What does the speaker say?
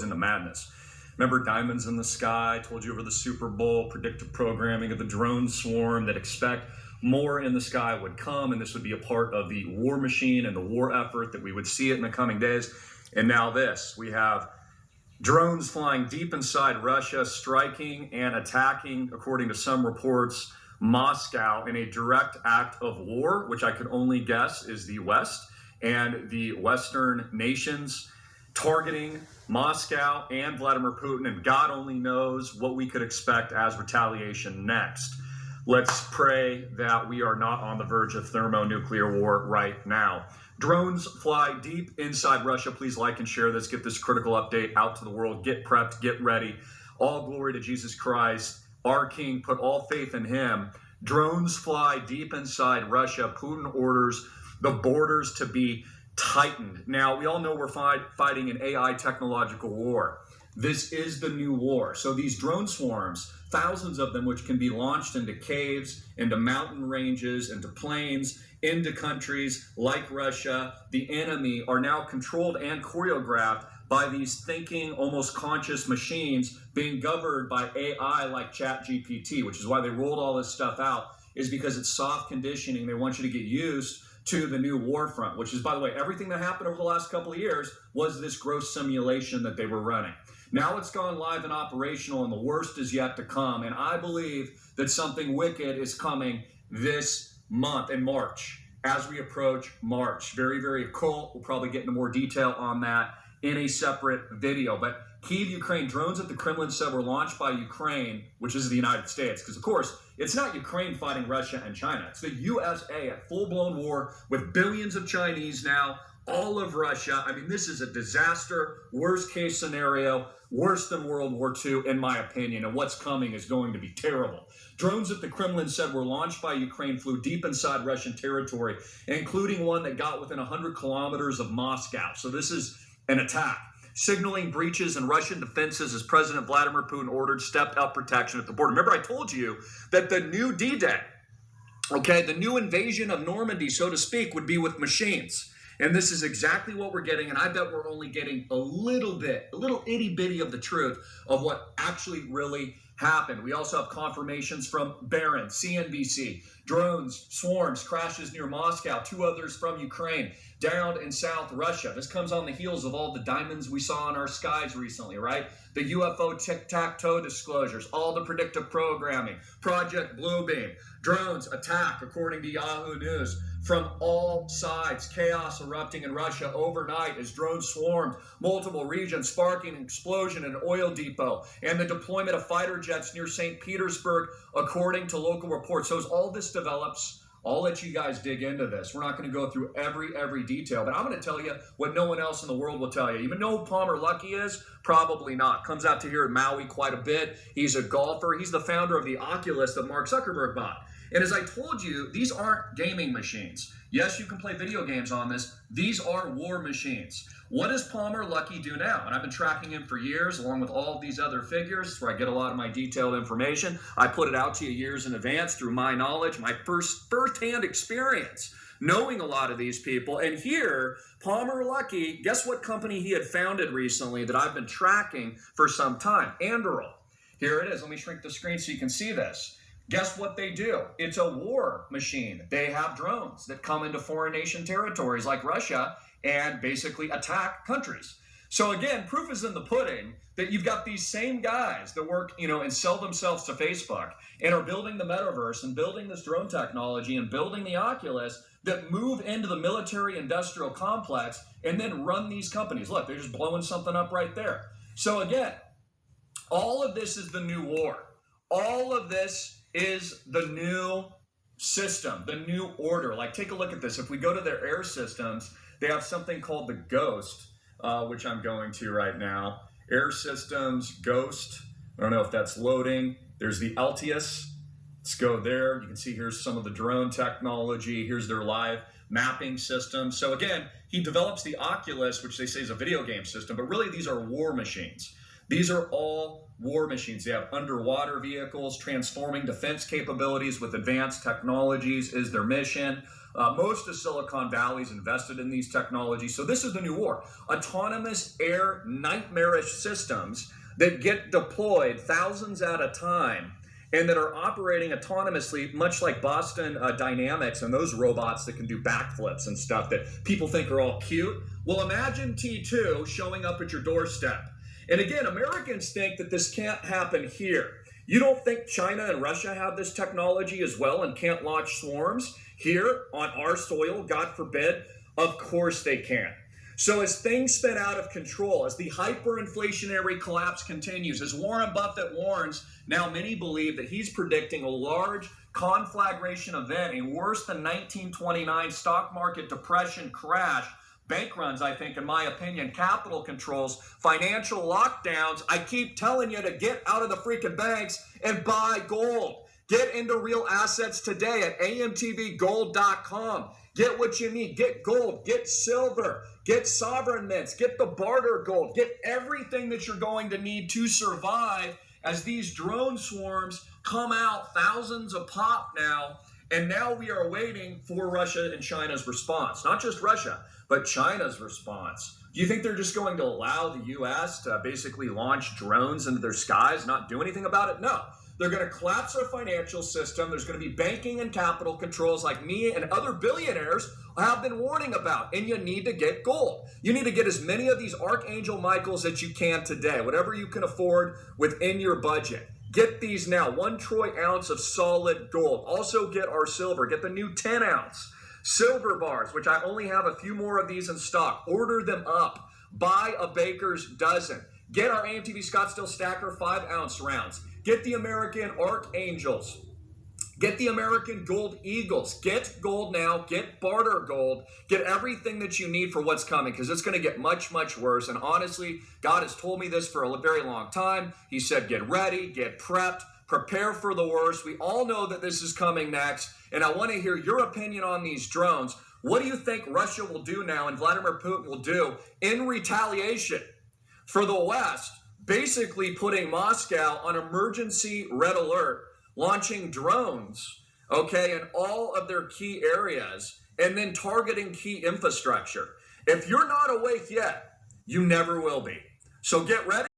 into madness. Remember Diamonds in the Sky? I told you over the Super Bowl, predictive programming of the drone swarm that expect more in the sky would come, and this would be a part of the war machine and the war effort that we would see it in the coming days. And now this, we have drones flying deep inside Russia, striking and attacking, according to some reports, Moscow in a direct act of war, which I could only guess is the West and the Western nations targeting Moscow and Vladimir Putin, and God only knows what we could expect as retaliation next. Let's pray that we are not on the verge of thermonuclear war right now. Drones fly deep inside Russia. Please like and share this. Get this critical update out to the world. Get prepped. Get ready. All glory to Jesus Christ, our King. Put all faith in him. Drones fly deep inside Russia. Putin orders the borders to be tightened. Now, we all know we're fighting an AI technological war. This is the new war. So these drone swarms, thousands of them, which can be launched into caves, into mountain ranges, into plains, into countries like Russia, the enemy, are now controlled and choreographed by these thinking, almost conscious machines being governed by AI like ChatGPT, which is why they rolled all this stuff out, is because it's soft conditioning. They want you to get used to the new war front, which is, by the way, everything that happened over the last couple of years was this gross simulation that they were running. Now it's gone live and operational, and the worst is yet to come. And I believe that something wicked is coming this month in March, as we approach March. Very, very occult. We'll probably get into more detail on that in a separate video. But Kyiv, Ukraine, drones that the Kremlin said were launched by Ukraine, which is the United States. Because, of course, it's not Ukraine fighting Russia and China. It's the USA at full-blown war with billions of Chinese now, all of Russia. I mean, this is a disaster, worst-case scenario, worse than World War II, in my opinion. And what's coming is going to be terrible. Drones that the Kremlin said were launched by Ukraine flew deep inside Russian territory, including one that got within 100 kilometers of Moscow. So this is an attack, signaling breaches in Russian defenses as President Vladimir Putin ordered stepped-up protection at the border. Remember, I told you that the new D-Day, okay, the new invasion of Normandy, so to speak, would be with machines. And this is exactly what we're getting, and I bet we're only getting a little bit, a little itty-bitty of the truth of what actually really happened. We also have confirmations from Barron, CNBC, drones, swarms, crashes near Moscow, 2 others from Ukraine, down in South Russia. This comes on the heels of all the diamonds we saw in our skies recently, right? The UFO tic-tac-toe disclosures, all the predictive programming, Project Bluebeam, drones attack, according to Yahoo News, from all sides. Chaos erupting in Russia overnight as drones swarmed multiple regions, sparking an explosion in an oil depot and the deployment of fighter jets near St. Petersburg, according to local reports. So as all this develops, I'll let you guys dig into this. We're not going to go through every detail, but I'm going to tell you what no one else in the world will tell you. You know who Palmer Luckey is? Probably not. Comes out to here at Maui quite a bit. He's a golfer. He's the founder of the Oculus that Mark Zuckerberg bought. And as I told you, these aren't gaming machines. Yes, you can play video games on this. These are war machines. What does Palmer Luckey do now? And I've been tracking him for years, along with all of these other figures, where I get a lot of my detailed information. I put it out to you years in advance through my knowledge, my first-hand experience, knowing a lot of these people. And here, Palmer Luckey, guess what company he had founded recently that I've been tracking for some time? Anduril. Here it is. Let me shrink the screen so you can see this. Guess what they do? It's a war machine. They have drones that come into foreign nation territories like Russia and basically attack countries. So again, proof is in the pudding that you've got these same guys that work, and sell themselves to Facebook and are building the metaverse and building this drone technology and building the Oculus that move into the military industrial complex and then run these companies. Look, they're just blowing something up right there. So again, all of this is the new war. All of this is the new system, the new order. Like, take a look at this. If we go to their air systems, they have something called the Ghost, which I'm going to right now. Air systems, Ghost. I don't know if that's loading. There's the Altius. Let's go there. You can see here's some of the drone technology. Here's their live mapping system. So again, he develops the Oculus, which they say is a video game system, but really these are war machines. These are all war machines. They have underwater vehicles. Transforming defense capabilities with advanced technologies is their mission. Most of Silicon Valley is invested in these technologies. So this is the new war. Autonomous air nightmarish systems that get deployed thousands at a time and that are operating autonomously, much like Boston Dynamics and those robots that can do backflips and stuff that people think are all cute. Well, imagine T2 showing up at your doorstep. And again, Americans think that this can't happen here. You don't think China and Russia have this technology as well and can't launch swarms here on our soil, God forbid? Of course they can. So as things spin out of control, as the hyperinflationary collapse continues, as Warren Buffett warns, now many believe that he's predicting a large conflagration event, a worse than 1929 stock market depression crash, bank runs, I think, in my opinion, capital controls, financial lockdowns. I keep telling you to get out of the freaking banks and buy gold. Get into real assets today at amtvgold.com. Get what you need. Get gold, get silver, get sovereign mints, get the barter gold, get everything that you're going to need to survive as these drone swarms come out, thousands a pop now. And now we are waiting for Russia and China's response. Not just Russia, but China's response. Do you think they're just going to allow the U.S. to basically launch drones into their skies, not do anything about it? No. They're going to collapse our financial system. There's going to be banking and capital controls like me and other billionaires have been warning about. And you need to get gold. You need to get as many of these Archangel Michaels that you can today, whatever you can afford within your budget. Get these now, 1 troy ounce of solid gold. Also get our silver. Get the new 10 ounce silver bars, which I only have a few more of these in stock. Order them up. Buy a baker's dozen. Get our AMTV Scottsdale Stacker 5 ounce rounds. Get the American Archangels. Get the American Gold Eagles. Get gold now. Get barter gold. Get everything that you need for what's coming, because it's going to get much, much worse. And honestly, God has told me this for a very long time. He said, get ready, get prepped, prepare for the worst. We all know that this is coming next. And I want to hear your opinion on these drones. What do you think Russia will do now and Vladimir Putin will do in retaliation for the West, basically putting Moscow on emergency red alert, launching drones, okay, in all of their key areas, and then targeting key infrastructure? If you're not awake yet, you never will be. So get ready.